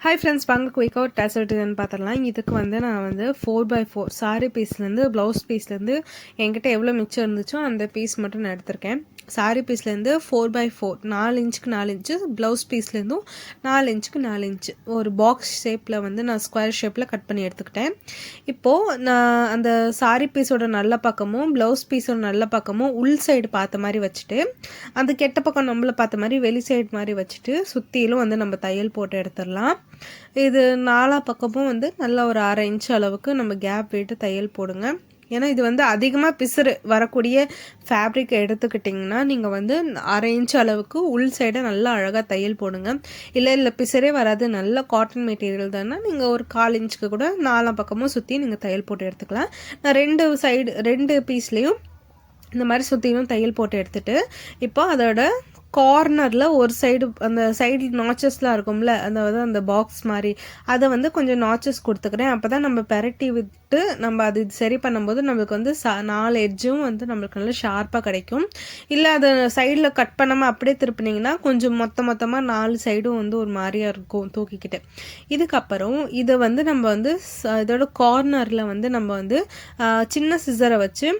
Hi friends, வாங்க குயிக்காக ஒரு டேசல் டிசைன் பார்த்துடலாம். இதுக்கு நான் 4x4 சாரி பீஸ்லேருந்து ப்ளவுஸ் பீஸ்லேருந்து என்கிட்ட எவ்வளோ மிச்சம் இருந்துச்சோ அந்த பீஸ் மட்டும் நான் எடுத்திருக்கேன். சாரி பீஸ்லேருந்து 4x4 4 இன்ச்சுக்கு 4 இன்ச்சு, ப்ளவுஸ் பீஸ்லேருந்தும் 4 இன்ச்சுக்கு 4 இன்ச்சு ஒரு பாக்ஸ் ஷேப்பில் நான் ஸ்கொயர் ஷேப்பில் கட் பண்ணி எடுத்துக்கிட்டேன். இப்போது நான் அந்த சாரி பீஸோட நல்ல பக்கமும் ப்ளவுஸ் பீஸோட நல்ல பக்கமும் உள் சைடு பார்த்த மாதிரி வச்சுட்டு, அந்த கெட்ட பக்கம் நம்மளை பார்த்த மாதிரி வெளி சைடு மாதிரி வச்சுட்டு சுற்றிலும் நம்ம தையல் போட்டு எடுத்துடலாம். இது நாலா பக்கமும் நல்லா ஒரு 1/2 இன்ச் அளவுக்கு நம்ம கேப் விட்டு தையல் போடுங்க. ஏன்னா இது அதிகமாக பிசுறு வரக்கூடிய ஃபேப்ரிக் எடுத்துக்கிட்டிங்கன்னா நீங்கள் 1/2 இன்ச் அளவுக்கு உள் சைடை நல்லா அழகாக தையல் போடுங்க. இல்லை பிசுறே வராது, நல்ல காட்டன் மெட்டீரியல் தானே நீங்கள் ஒரு 1/4 இன்ச்சுக்கு கூட நாலா பக்கமும் சுற்றி நீங்கள் தையல் போட்டு எடுத்துக்கலாம். நான் 2 பீஸ்லேயும் இந்த மாதிரி சுற்றிலும் தையல் போட்டு எடுத்துகிட்டு இப்போ அதோட கார்னரில் ஒரு சைடு அந்த சைடு நாச்சஸ்லாம் இருக்கும்ல, அந்த பாக்ஸ் மாதிரி அதை கொஞ்சம் நாச்சஸ் கொடுத்துக்கிறேன். அப்போ தான் நம்ம பெரட்டி விட்டு நம்ம அது சரி பண்ணும்போது நம்மளுக்கு 4 எட்ஜும் நம்மளுக்கு நல்லா ஷார்ப்பாக கிடைக்கும். இல்லை அதை சைடில் கட் பண்ணாமல் அப்படியே திருப்பினீங்கன்னா கொஞ்சம் மொத்தமாக 4 சைடும் ஒரு மாதிரியாக இருக்கும் தூக்கிக்கிட்டு. இதுக்கப்புறம் இதை நம்ம இதோட கார்னரில் நம்ம சின்ன சிசரை வச்சு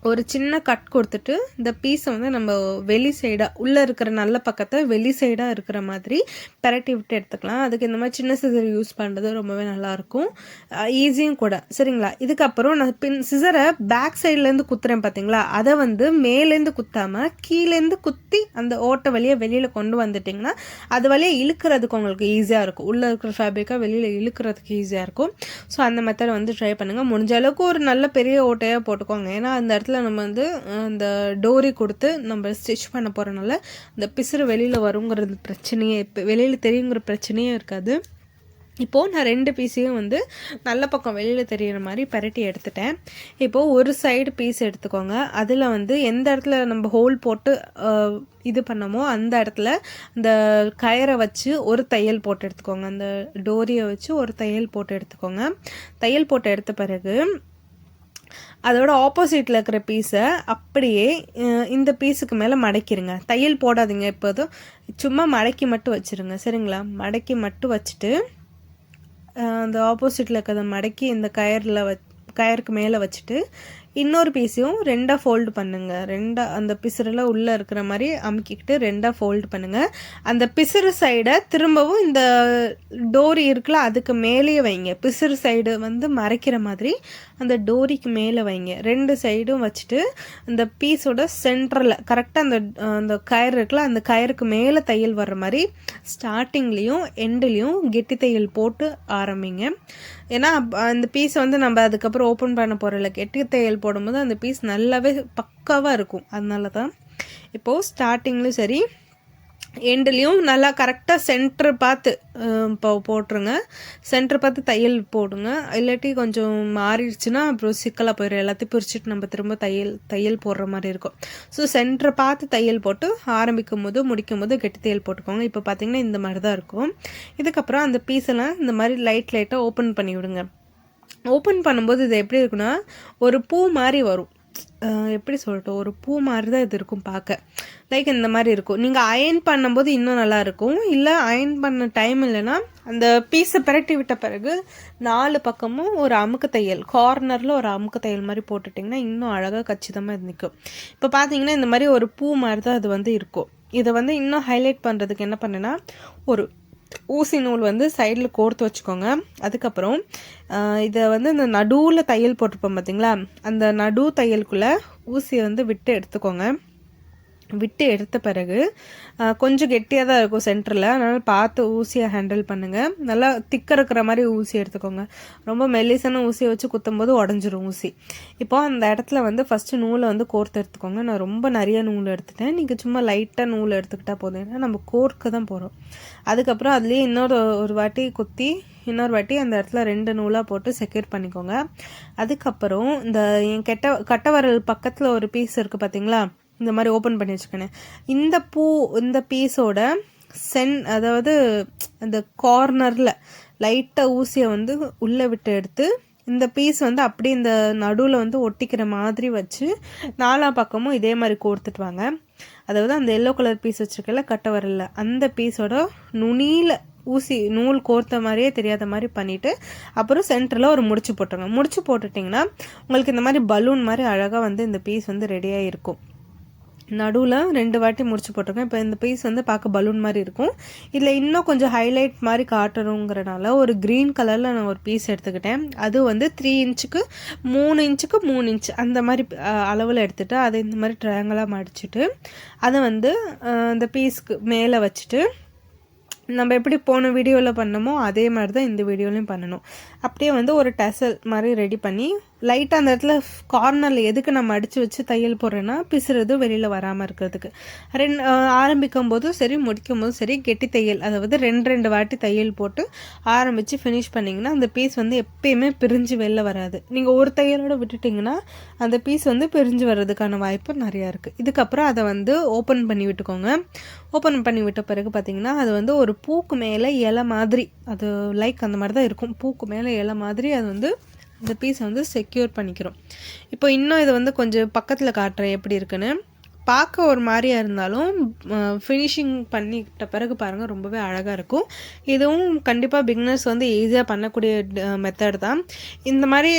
ஒரு சின்ன கட் கொடுத்துட்டு இந்த பீஸை நம்ம வெளி சைடாக உள்ளே இருக்கிற நல்ல பக்கத்தை வெளி சைடாக இருக்கிற மாதிரி பெரட்டி விட்டு எடுத்துக்கலாம். அதுக்கு இந்த மாதிரி சின்ன சிசர் யூஸ் பண்ணுறது ரொம்பவே நல்லாயிருக்கும், ஈஸியும் கூட. சரிங்களா? இதுக்கப்புறம் நான் சிசரை பேக் சைட்லேருந்து குத்துறேன் பார்த்தீங்களா, அதை மேலேருந்து குத்தாமல் கீழேருந்து குத்தி அந்த ஓட்டை வழியாக வெளியில் கொண்டு வந்துட்டிங்கன்னா அது வழியாக இழுக்கிறதுக்கு உங்களுக்கு ஈஸியாக இருக்கும். உள்ளே இருக்கிற ஃபேப்ரிக்காக வெளியில் இழுக்கிறதுக்கு ஈஸியாக இருக்கும். ஸோ அந்த மெத்தடை ட்ரை பண்ணுங்கள். முடிஞ்ச அளவுக்கு ஒரு நல்ல பெரிய ஓட்டையாக போட்டுக்கோங்க. ஏன்னா அந்த இடத்துல நம்ம அந்த டோரி கொடுத்து நம்ம ஸ்டிச் பண்ண போகிறனால அந்த பிசுறு வெளியில் வருங்கிறது பிரச்சனையே, இப்போ வெளியில் தெரியுங்கிற பிரச்சனையே இருக்காது. இப்போது நான் 2 பீஸையும் நல்ல பக்கம் வெளியில் தெரிகிற மாதிரி பரட்டி எடுத்துட்டேன். இப்போது ஒரு சைடு பீஸ் எடுத்துக்கோங்க. அதில் எந்த இடத்துல நம்ம ஹோல் போட்டு இது பண்ணமோ அந்த இடத்துல அந்த கயரை வச்சு ஒரு தையல் போட்டு எடுத்துக்கோங்க. அந்த டோரியை வச்சு ஒரு தையல் போட்டு எடுத்துக்கோங்க. தையல் போட்டு எடுத்த பிறகு அதோட ஆப்போசிட்டில் இருக்கிற பீஸை அப்படியே இந்த பீஸுக்கு மேலே மடக்கிடுங்க. தையல் போடாதீங்க, இப்போதும் சும்மா மடக்கி மட்டும் வச்சுருங்க. சரிங்களா? மடக்கி மட்டும் வச்சுட்டு அந்த ஆப்போசிட்டில் இருக்கிறத மடக்கி இந்த கயருக்கு மேலே வச்சுட்டு இன்னொரு பீஸையும் 2 ஃபோல்டு பண்ணுங்கள். அந்த பிசுறில் உள்ளே இருக்கிற மாதிரி அமுக்கிக்கிட்டு 2 ஃபோல்டு பண்ணுங்கள். அந்த பிசுறு சைடை திரும்பவும் இந்த டோரி இருக்குல்ல அதுக்கு மேலேயே வைங்க. பிசுறு சைடு மறைக்கிற மாதிரி அந்த டோரிக்கு மேலே வைங்க. 2 சைடும் வச்சுட்டு அந்த பீஸோட சென்டரில் கரெக்டாக அந்த கயிறு இருக்குல்ல அந்த கயிறுக்கு மேலே தையல் வர்ற மாதிரி ஸ்டார்டிங்லேயும் எண்டுலேயும் கெட்டி தையல் போட்டு ஆரம்பிங்க. ஏன்னா அந்த பீஸ் நம்ம அதுக்கப்புறம் ஓப்பன் பண்ண போகிறல கெட்டி தையல் போடும்போது அந்த பீஸ் நல்லாவே பக்காவாக இருக்கும். அதனால தான் இப்போது ஸ்டார்டிங்லேயும் சரி எண்டுலேயும் நல்லா கரெக்டாக சென்டர் பார்த்து இப்போ போட்டுருங்க. சென்டர் பார்த்து தையல் போடுங்க. இல்லாட்டி கொஞ்சம் மாறிடுச்சுன்னா அப்புறம் சிக்கலாக போயிடும். எல்லாத்தையும் பிரிச்சுட்டு நம்ம திரும்ப தையல் போடுற மாதிரி இருக்கும். ஸோ சென்டரை பார்த்து தையல் போட்டு ஆரம்பிக்கும் போது முடிக்கும் போது கெட்டி தையல் போட்டுக்கோங்க. இப்போ பார்த்திங்கன்னா இந்த மாதிரி தான் இருக்கும். இதுக்கப்புறம் அந்த பீஸெல்லாம் இந்த மாதிரி லைட்டாக ஓப்பன் பண்ணி விடுங்க. ஓப்பன் பண்ணும்போது இது எப்படி இருக்குன்னா ஒரு பூ மாதிரி வரும். எப்படி சொல்லட்டும், ஒரு பூ மாதிரி தான் இது இருக்கும் பார்க்க. லைக் இந்த மாதிரி இருக்கும். நீங்கள் அயன் பண்ணும்போது இன்னும் நல்லாயிருக்கும். இல்லை அயன் பண்ண டைம் இல்லைன்னா அந்த பீஸை பிரட்டி விட்ட பிறகு 4 பக்கமும் ஒரு அமுக்கு தையல், கார்னரில் ஒரு அமுக்கு தையல் மாதிரி போட்டுட்டிங்கன்னா இன்னும் அழகாக கச்சிதமாக இது நிற்கும். இப்போ பார்த்தீங்கன்னா இந்த மாதிரி ஒரு பூ மாதிரி தான் அது இருக்கும். இதை இன்னும் ஹைலைட் பண்ணுறதுக்கு என்ன பண்ணேன்னா ஒரு ஊசி நூல் சைடில் கோர்த்து வச்சுக்கோங்க. அதுக்கப்புறம் இதை இந்த நடுவில் தையல் போட்டிருப்போம் பார்த்தீங்களா, அந்த நடு தையலுக்குள்ளே ஊசியை விட்டு எடுத்துக்கோங்க. விட்டு எடுத்த பிறகு கொஞ்சம் கெட்டியாக தான் இருக்கும் சென்டரில், அதனால் பார்த்து ஊசியை ஹேண்டில் பண்ணுங்கள். நல்லா திக்க இருக்கிற மாதிரி ஊசி எடுத்துக்கோங்க. ரொம்ப மெல்லிசான ஊசியை வச்சு குத்தும்போது உடஞ்சிரும் ஊசி. இப்போ அந்த இடத்துல ஃபஸ்ட்டு நூலை கோர்த்து எடுத்துக்கோங்க. நான் ரொம்ப நிறைய நூல் எடுத்துட்டேன். நீங்கள் சும்மா லைட்டாக நூல் எடுத்துக்கிட்டால் போதும். ஏன்னா நம்ம கோர்க்க தான் போகிறோம். அதுக்கப்புறம் அதுலேயே ஒரு வாட்டி குத்தி இன்னொரு வாட்டி அந்த இடத்துல 2 நூலாக போட்டு செக்யூர் பண்ணிக்கோங்க. அதுக்கப்புறம் இந்த என் கட்டை வரல் பக்கத்தில் ஒரு பீஸ் இருக்குது பார்த்தீங்களா, இந்த மாதிரி ஓப்பன் பண்ணி வச்சுக்கணும். இந்த பீஸோட அதாவது அந்த கார்னரில் லைட்டாக ஊசியை உள்ளே விட்டு எடுத்து இந்த பீஸ் அப்படியே இந்த நடுவில் ஒட்டிக்கிற மாதிரி வச்சு 4 பக்கமும் இதே மாதிரி கோர்த்துட்டு வாங்க. அதாவது அந்த எல்லோ கலர் பீஸ் வச்சுருக்கல கட்டை வரல அந்த பீஸோட நுனியில் ஊசி நூல் கோர்த்த மாதிரியே தெரியாத மாதிரி பண்ணிவிட்டு அப்புறம் சென்டரில் ஒரு முடிச்சு போட்டுருங்க. முடிச்சு போட்டுட்டிங்கன்னா உங்களுக்கு இந்த மாதிரி பலூன் மாதிரி அழகாக வந்து இந்த பீஸ் வந்து ரெடியாக இருக்கும். நடுவில் 2 வாட்டி முடிச்சு போட்டிருக்கேன். இப்போ இந்த பீஸ் வந்து பார்க்க பலூன் மாதிரி இருக்கும். இதில் இன்னும் கொஞ்சம் ஹைலைட் மாதிரி காட்டணுங்கிறனால ஒரு க்ரீன் கலரில் நான் ஒரு பீஸ் எடுத்துக்கிட்டேன். அது வந்து 3 இன்ச்சுக்கு 3 இன்ச்சுக்கு 3 இன்ச் அந்த மாதிரி அளவில் எடுத்துகிட்டு அதை இந்த மாதிரி ட்ரையாங்கலாக மடிச்சுட்டு அதை வந்து இந்த பீஸ்க்கு மேலே வச்சுட்டு நம்ம எப்படி போன வீடியோவில் பண்ணமோ அதே மாதிரி தான் இந்த வீடியோலையும் பண்ணணும். அப்படியே வந்து ஒரு டசல் மாதிரி ரெடி பண்ணி லைட்டாக அந்த இடத்துல கார்னரில் எதுக்கு நம்ம அடித்து வச்சு தையல் போடுறேன்னா பிசுறது வெளியில் வராமல் இருக்கிறதுக்கு. ஆரம்பிக்கும் போதும் சரி முடிக்கும் போதும் சரி கெட்டி தையல், அதாவது 2 வாட்டி தையல் போட்டு ஆரம்பித்து ஃபினிஷ் பண்ணிங்கன்னா அந்த பீஸ் வந்து எப்பயுமே பிரிஞ்சு வெளில வராது. நீங்கள் ஒரு தையலோடு விட்டுட்டிங்கன்னா அந்த பீஸ் வந்து பிரிஞ்சு வர்றதுக்கான வாய்ப்பு நிறையா இருக்குது. இதுக்கப்புறம் அதை வந்து ஓப்பன் பண்ணி விட்டுக்கோங்க. ஓப்பன் பண்ணி விட்ட பிறகு பார்த்திங்கன்னா அது வந்து ஒரு பூக்கு மேலே இலை மாதிரி, அது லைக் அந்த மாதிரி தான் இருக்கும். பூக்கு மேலே இலை மாதிரி அது வந்து இந்த பீஸை வந்து செக்யூர் பண்ணிக்கிறோம். இப்போ இன்னும் இதை வந்து கொஞ்சம் பக்கத்தில் காட்டுறேன் எப்படி இருக்குன்னு. பார்க்க ஒரு மாதிரியாக இருந்தாலும் ஃபினிஷிங் பண்ணிக்கிட்ட பிறகு பாருங்கள் ரொம்பவே அழகாக இருக்கும். இதுவும் கண்டிப்பாக பிகினர்ஸ் வந்து ஈஸியாக பண்ணக்கூடிய மெத்தட் தான். இந்த மாதிரி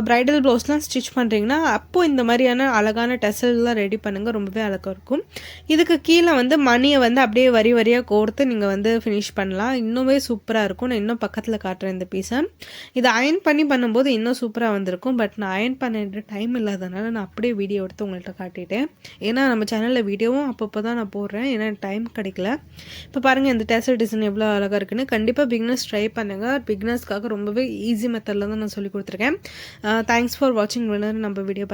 ப்ரைடல் ப்ளவுஸ்லாம் ஸ்டிச் பண்ணுறீங்கன்னா அப்போது இந்த மாதிரியான அழகான டெசல்லாம் ரெடி பண்ணுங்கள், ரொம்பவே அழகாக இருக்கும். இதுக்கு கீழே வந்து மணியை வந்து அப்படியே வரி வரியாக கோர்த்து நீங்கள் வந்து ஃபினிஷ் பண்ணலாம். இன்னுமே சூப்பராக இருக்கும். நான் இன்னும் பக்கத்தில் காட்டுறேன் இந்த பீஸை. இதை அயன் பண்ணி பண்ணும்போது இன்னும் சூப்பராக வந்திருக்கும். பட் நான் அயன் பண்ணிட்டு டைம் இல்லாதனால நான் அப்படியே வீடியோ எடுத்து உங்கள்கிட்ட காட்டிட்டேன். ஏன்னா நம்ம சேனலில் வீடியோவும் அப்பப்போ தான் நான் போடுறேன், ஏன்னா டைம் கிடைக்கல. இப்போ பாருங்கள் இந்த டேசல் டிசைன் எவ்வளோ அழகாக இருக்குன்னு. கண்டிப்பாக பிகினர்ஸ் ட்ரை பண்ணுங்கள். பிகினர்ஸ்க்காக ரொம்பவே ஈஸி மெத்தடில் தான் நான் சொல்லி கொடுத்துருக்கேன். தேங்க்ஸ் ஃபார் வாட்சிங். நம்ம வீடியோ